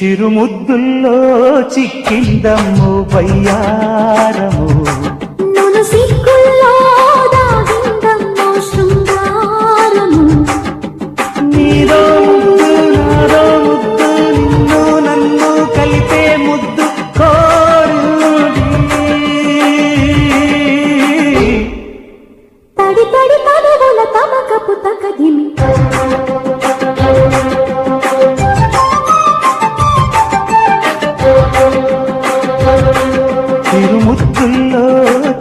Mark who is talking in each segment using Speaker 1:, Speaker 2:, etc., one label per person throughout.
Speaker 1: చిరుముద్దుల్లో చిక్కిందమ్ము వయ్యారము
Speaker 2: నన్ను సిక్కుల్లో దాగిందమ్మో శృంగారము
Speaker 1: నీదో ముద్దు నాదో ముద్దు నిన్ను నన్ను కలిపే ముద్దు కోరుడి
Speaker 2: తడి తడి తనువుల తమకపు తకదిమి
Speaker 1: చిరుముద్దుల్లో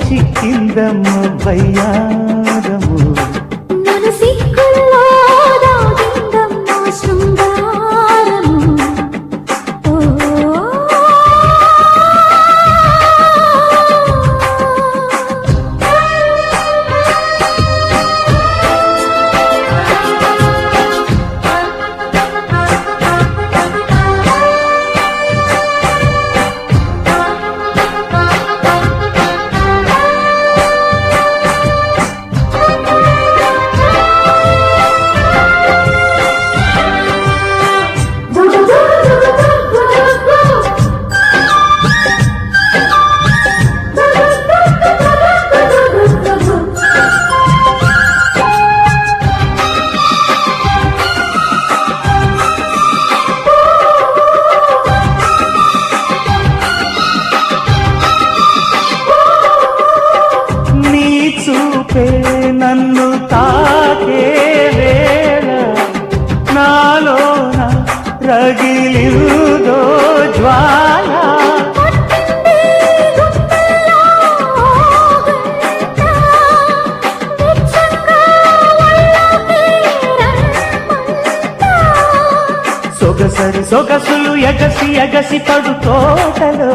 Speaker 1: చిక్కిందమ్ము వయ్యారము
Speaker 2: నన్ను సిక్కుల్లో దాగిందమ్మో శృంగారము
Speaker 1: చూపే నన్ను తాకే వేళ నాలోన రగిలిందో జ్వాల సొగసరి సొగసులు ఎగసి ఎగసి పడు తోటలో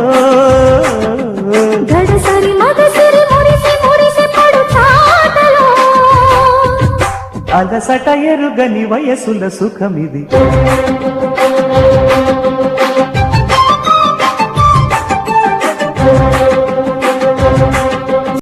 Speaker 2: గడసరి మగసిరి మురిసి మురిసి పడు చాటలో
Speaker 1: అలసట ఎరుగని వయసుల సుఖమిది